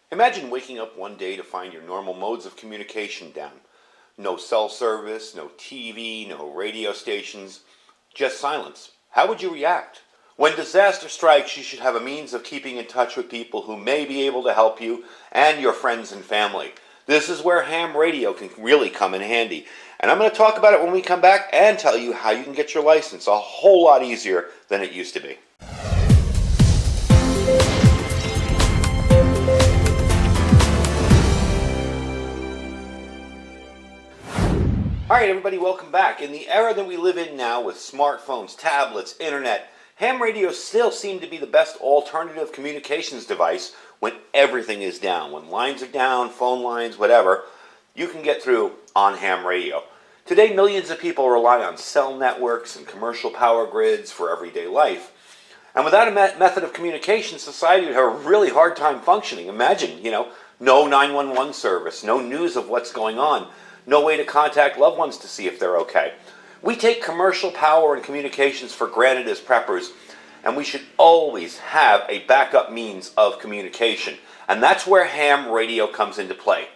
Imagine waking up one day to find your normal modes of communication down. No cell service, no TV, no radio stations, just silence. How would you react? When disaster strikes, you should have a means of keeping in touch with people who may be able to help you and your friends and family. This is where ham radio can really come in handy. And I'm going to talk about it when we come back and tell you how you can get your license a whole lot easier than it used to be. Alright everybody, welcome back. In the era that we live in now with smartphones, tablets, internet, ham radios still seem to be the best alternative communications device when everything is down. When lines are down, phone lines, whatever, you can get through on ham radio. Today millions of people rely on cell networks and commercial power grids for everyday life. And without a method of communication, society would have a really hard time functioning. Imagine, no 911 service, no news of what's going on. No way to contact loved ones to see if they're okay. We take commercial power and communications for granted as preppers, and we should always have a backup means of communication. And that's where ham radio comes into play.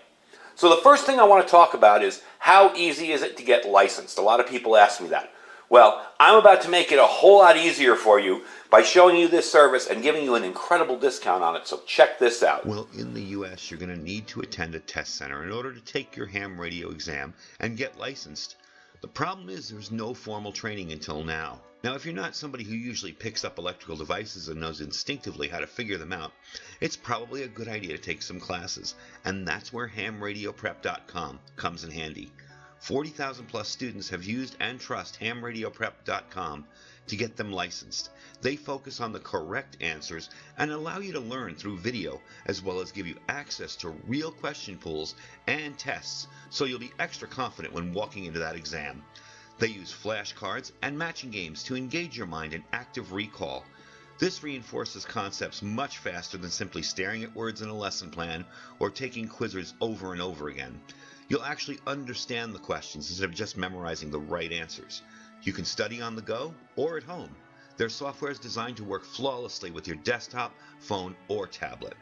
So the first thing I want to talk about is how easy is it to get licensed? A lot of people ask me that. Well, I'm about to make it a whole lot easier for you by showing you this service and giving you an incredible discount on it, so check this out. Well, in the U.S., you're going to need to attend a test center in order to take your ham radio exam and get licensed. The problem is there's no formal training until now. Now, if you're not somebody who usually picks up electrical devices and knows instinctively how to figure them out, it's probably a good idea to take some classes, and that's where hamradioprep.com comes in handy. 40,000 plus students have used and trust hamradioprep.com to get them licensed. They focus on the correct answers and allow you to learn through video, as well as give you access to real question pools and tests, so you'll be extra confident when walking into that exam. They use flashcards and matching games to engage your mind in active recall. This reinforces concepts much faster than simply staring at words in a lesson plan or taking quizzes over and over again. You'll actually understand the questions instead of just memorizing the right answers. You can study on the go or at home. Their software is designed to work flawlessly with your desktop, phone, or tablet.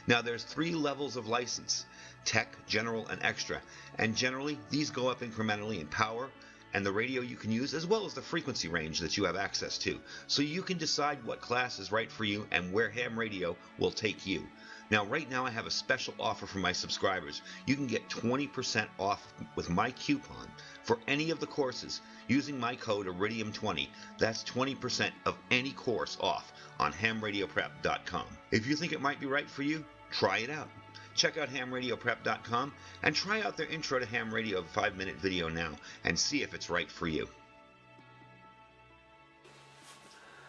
Now there's 3 levels of license: Tech, General, and Extra. And generally, these go up incrementally in power and the radio you can use, as well as the frequency range that you have access to. So you can decide what class is right for you and where ham radio will take you. Now, right now I have a special offer for my subscribers. You can get 20% off with my coupon for any of the courses using my code Iridium20. That's 20% of any course off on hamradioprep.com. If you think it might be right for you, try it out. Check out hamradioprep.com and try out their Intro to Ham Radio 5-minute video now and see if it's right for you.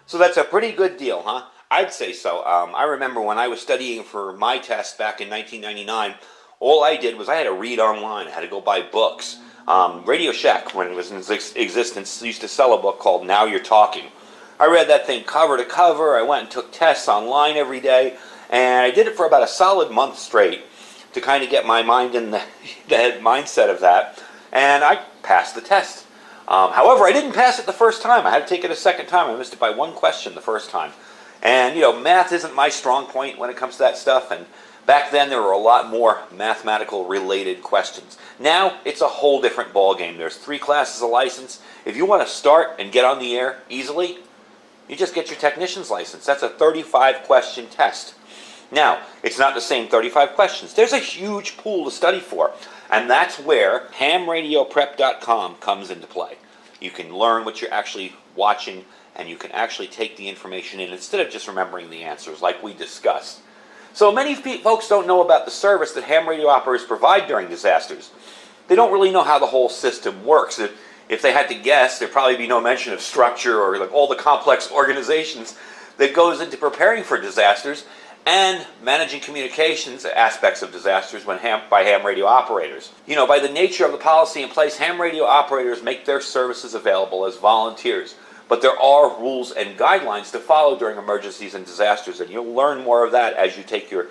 So that's a pretty good deal, huh? I'd say so. I remember when I was studying for my test back in 1999, all I did was I had to read online. I had to go buy books. Radio Shack, when it was in existence, used to sell a book called Now You're Talking. I read that thing cover to cover. I went and took tests online every day, and I did it for about a solid month straight to kind of get my mind in the mindset of that, and I passed the test. However, I didn't pass it the first time. I had to take it a second time. I missed it by 1 question the first time. And, math isn't my strong point when it comes to that stuff, and back then there were a lot more mathematical related questions. Now it's a whole different ballgame. There's 3 classes of license. If you want to start and get on the air easily, you just get your technician's license. That's a 35 question test. Now, it's not the same 35 questions. There's a huge pool to study for, and that's where hamradioprep.com comes into play. You can learn what you're actually watching, and you can actually take the information in instead of just remembering the answers like we discussed. So many folks don't know about the service that ham radio operators provide during disasters. They don't really know how the whole system works. If they had to guess, there'd probably be no mention of structure or like all the complex organizations that goes into preparing for disasters and managing communications aspects of disasters by ham radio operators. By the nature of the policy in place, ham radio operators make their services available as volunteers. But there are rules and guidelines to follow during emergencies and disasters, and you'll learn more of that as you take your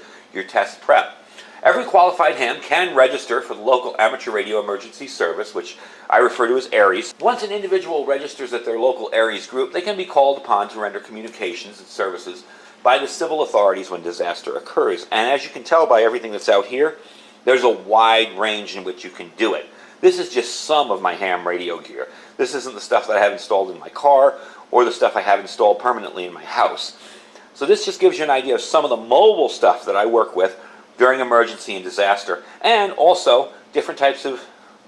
test prep. Every qualified ham can register for the local amateur radio emergency service, which I refer to as ARES. Once an individual registers at their local ARES group, they can be called upon to render communications and services by the civil authorities when disaster occurs. And as you can tell by everything that's out here, there's a wide range in which you can do it. This is just some of my ham radio gear. This isn't the stuff that I have installed in my car or the stuff I have installed permanently in my house. So this just gives you an idea of some of the mobile stuff that I work with during emergency and disaster, and also different types of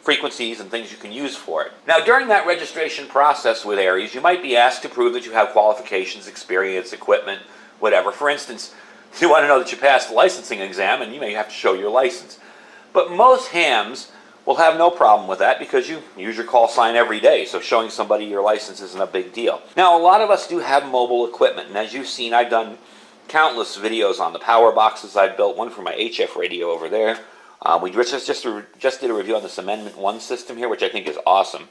frequencies and things you can use for it. Now, during that registration process with Aries, you might be asked to prove that you have qualifications, experience, equipment, whatever. For instance, you want to know that you passed the licensing exam, and you may have to show your license. But most hams will have no problem with that because you use your call sign every day, so showing somebody your license isn't a big deal. Now, a lot of us do have mobile equipment, and as you've seen, I've done countless videos on the power boxes I've built, one for my HF radio over there. We just did a review on this Amendment 1 system here, which I think is awesome.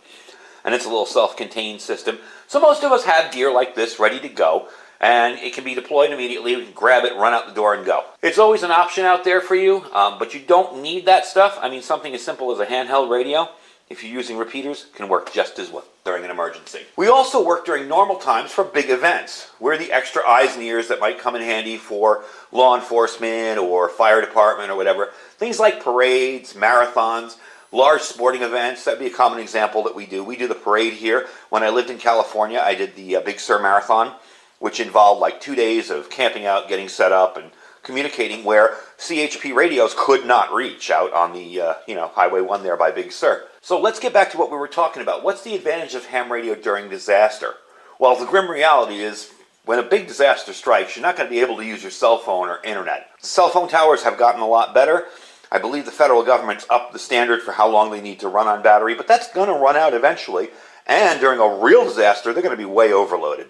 And it's a little self-contained system. So most of us have gear like this ready to go, and it can be deployed immediately. We can grab it, run out the door, and go. It's always an option out there for you, but you don't need that stuff. I mean, something as simple as a handheld radio, if you're using repeaters, can work just as well during an emergency. We also work during normal times for big events. We're the extra eyes and ears that might come in handy for law enforcement or fire department or whatever. Things like parades, marathons, large sporting events. That'd be a common example that we do. We do the parade here. When I lived in California, I did the Big Sur Marathon, which involved like 2 days of camping out, getting set up, and communicating where CHP radios could not reach out on the Highway 1 there by Big Sur. So let's get back to what we were talking about. What's the advantage of ham radio during disaster? Well, the grim reality is when a big disaster strikes, you're not going to be able to use your cell phone or internet. Cell phone towers have gotten a lot better. I believe the federal government's upped the standard for how long they need to run on battery, but that's going to run out eventually. And during a real disaster, they're going to be way overloaded.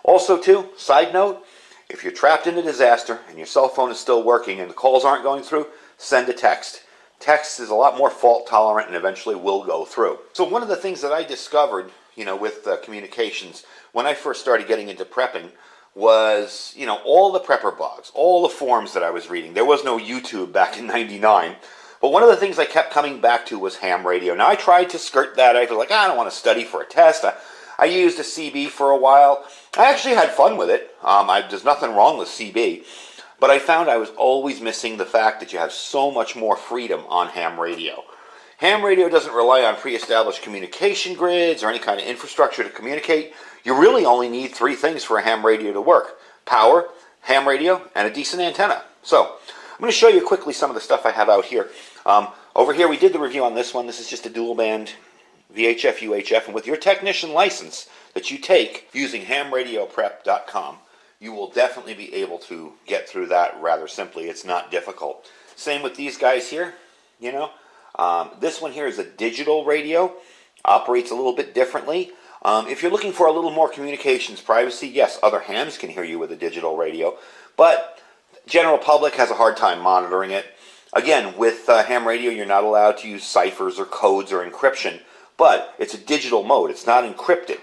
Also, too, side note, if you're trapped in a disaster and your cell phone is still working and the calls aren't going through, send a text. Text is a lot more fault tolerant and eventually will go through. So one of the things that I discovered, with communications when I first started getting into prepping was, all the prepper blogs, all the forums that I was reading. There was no YouTube back in '99. But one of the things I kept coming back to was ham radio. Now, I tried to skirt that. I was like, I don't want to study for a test. I used a CB for a while. I actually had fun with it. There's nothing wrong with CB. But I found I was always missing the fact that you have so much more freedom on ham radio. Ham radio doesn't rely on pre-established communication grids or any kind of infrastructure to communicate. You really only need 3 things for a ham radio to work: power, ham radio, and a decent antenna. So I'm going to show you quickly some of the stuff I have out here. Over here, we did the review on this one. This is just a dual band VHF, UHF, and with your technician license that you take using hamradioprep.com, you will definitely be able to get through that rather simply. It's not difficult. Same with these guys here, This one here is a digital radio, operates a little bit differently. If you're looking for a little more communications privacy, yes, other hams can hear you with a digital radio, but general public has a hard time monitoring it. Again, with ham radio, you're not allowed to use ciphers or codes or encryption, but it's a digital mode. It's not encrypted,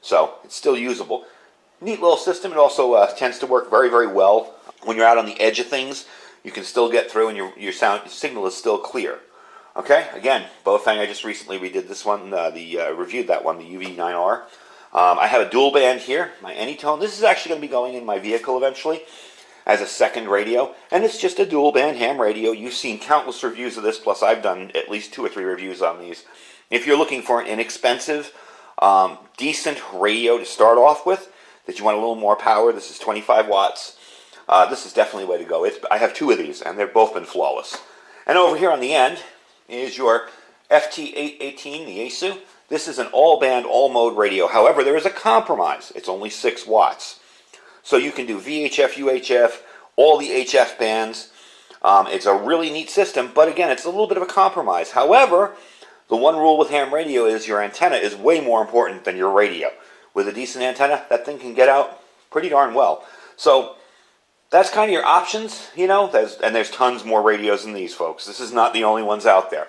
so it's still usable. Neat little system. It also tends to work very, very well when you're out on the edge of things. You can still get through, and your signal is still clear. Okay, again, Bofang, I just recently redid this one, reviewed that one, the UV9R. I have a dual band here, my Anytone. This is actually going to be going in my vehicle eventually as a second radio, and it's just a dual band ham radio. You've seen countless reviews of this, plus I've done at least 2 or 3 reviews on these. If you're looking for an inexpensive, decent radio to start off with, that you want a little more power, this is 25 watts. This is definitely the way to go. I have 2 of these, and they've both been flawless. And over here on the end is your FT818, the ASU. This is an all-band, all-mode radio. However, there is a compromise. It's only 6 watts. So you can do VHF, UHF, all the HF bands. It's a really neat system, but again, it's a little bit of a compromise. However, the one rule with ham radio is your antenna is way more important than your radio. With a decent antenna, that thing can get out pretty darn well. So that's kind of your options, and there's tons more radios than these, folks. This is not the only ones out there.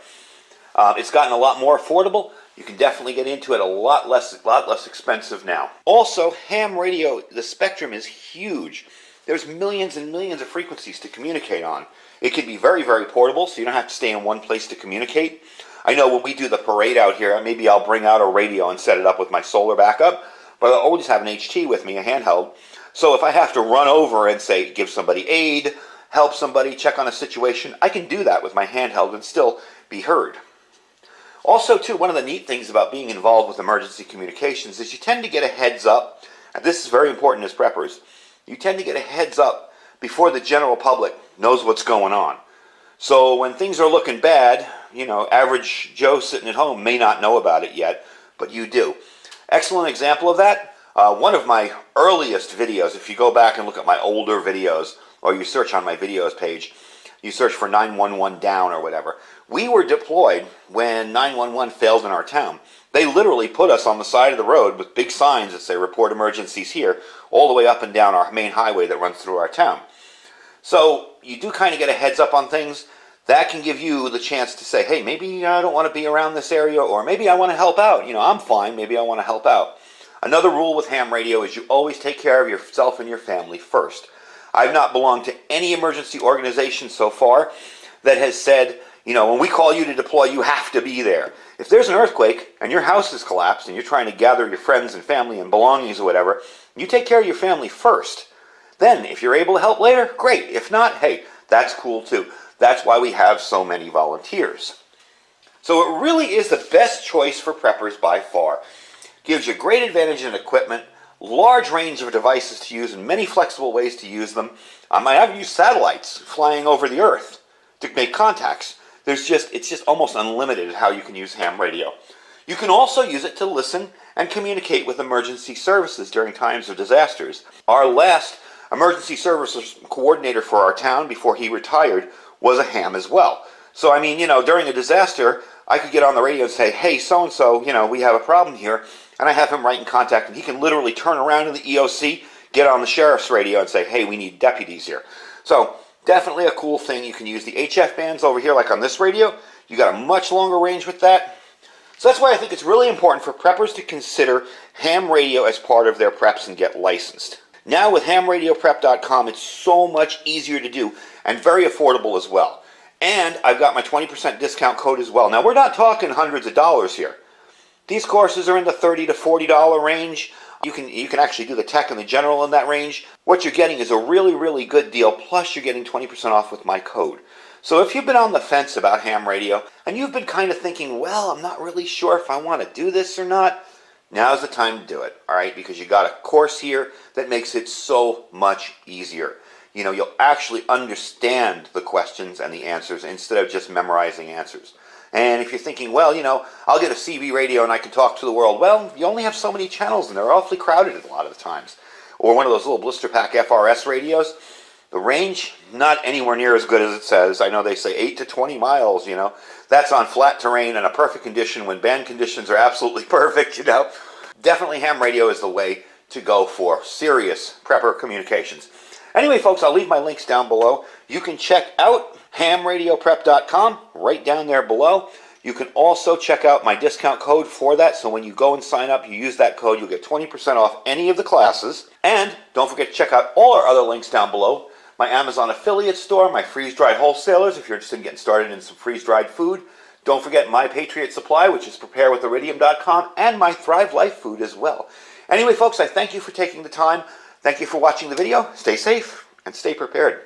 It's gotten a lot more affordable. You can definitely get into it a lot less expensive now. Also, ham radio, the spectrum is huge. There's millions and millions of frequencies to communicate on. It can be very, very portable, so you don't have to stay in one place to communicate. I know when we do the parade out here, maybe I'll bring out a radio and set it up with my solar backup, but I'll always have an HT with me, a handheld, So if I have to run over and say, give somebody aid, help somebody, check on a situation, I can do that with my handheld and still be heard. Also, too, one of the neat things about being involved with emergency communications is you tend to get a heads up, and this is very important as preppers, you tend to get a heads up before the general public knows what's going on. So when things are looking bad, average Joe sitting at home may not know about it yet, but you do. Excellent example of that, one of my earliest videos, if you go back and look at my older videos, or you search on my videos page, you search for 911 down or whatever. We were deployed when 911 failed in our town. They literally put us on the side of the road with big signs that say report emergencies here, all the way up and down our main highway that runs through our town. So you do kind of get a heads up on things. That can give you the chance to say, hey, maybe I don't want to be around this area, or maybe I want to help out. I'm fine, maybe I want to help out. Another rule with ham radio is you always take care of yourself and your family first. I've not belonged to any emergency organization so far that has said, when we call you to deploy, you have to be there. If there's an earthquake and your house is collapsed and you're trying to gather your friends and family and belongings or whatever, you take care of your family first. Then, if you're able to help later, great. If not, hey, that's cool too. That's why we have so many volunteers. So it really is the best choice for preppers by far. Gives you great advantage in equipment, large range of devices to use, and many flexible ways to use them. I have used satellites flying over the earth to make contacts. It's just almost unlimited how you can use ham radio. You can also use it to listen and communicate with emergency services during times of disasters. Our last emergency services coordinator for our town before he retired was a ham as well. So during a disaster, I could get on the radio and say, hey, so-and-so, we have a problem here. And I have him right in contact, and he can literally turn around in the EOC, get on the sheriff's radio and say, hey, we need deputies here. So definitely a cool thing. You can use the HF bands over here like on this radio. You got a much longer range with that. So that's why I think it's really important for preppers to consider ham radio as part of their preps and get licensed. Now with hamradioprep.com, it's so much easier to do and very affordable as well. And I've got my 20% discount code as well. Now we're not talking hundreds of dollars here. These courses are in the $30 to $40 range. You can actually do the tech and the general in that range. What you're getting is a really, really good deal, plus you're getting 20% off with my code. So if you've been on the fence about ham radio, and you've been kind of thinking, well, I'm not really sure if I want to do this or not, now's the time to do it, all right? Because you got a course here that makes it so much easier. You'll actually understand the questions and the answers instead of just memorizing answers. And if you're thinking, well, I'll get a CB radio and I can talk to the world. Well, you only have so many channels and they're awfully crowded a lot of the times. Or one of those little blister pack FRS radios. The range, not anywhere near as good as it says. I know they say 8 to 20 miles, That's on flat terrain and a perfect condition when band conditions are absolutely perfect, Definitely ham radio is the way to go for serious prepper communications. Anyway, folks, I'll leave my links down below. You can check out hamradioprep.com right down there below. You can also check out my discount code for that. So when you go and sign up, you use that code, you'll get 20% off any of the classes. And don't forget to check out all our other links down below. My Amazon affiliate store, my freeze-dried wholesalers, if you're interested in getting started in some freeze-dried food. Don't forget my Patriot Supply, which is preparewithiridium.com, and my Thrive Life food as well. Anyway, folks, I thank you for taking the time. Thank you for watching the video. Stay safe and stay prepared.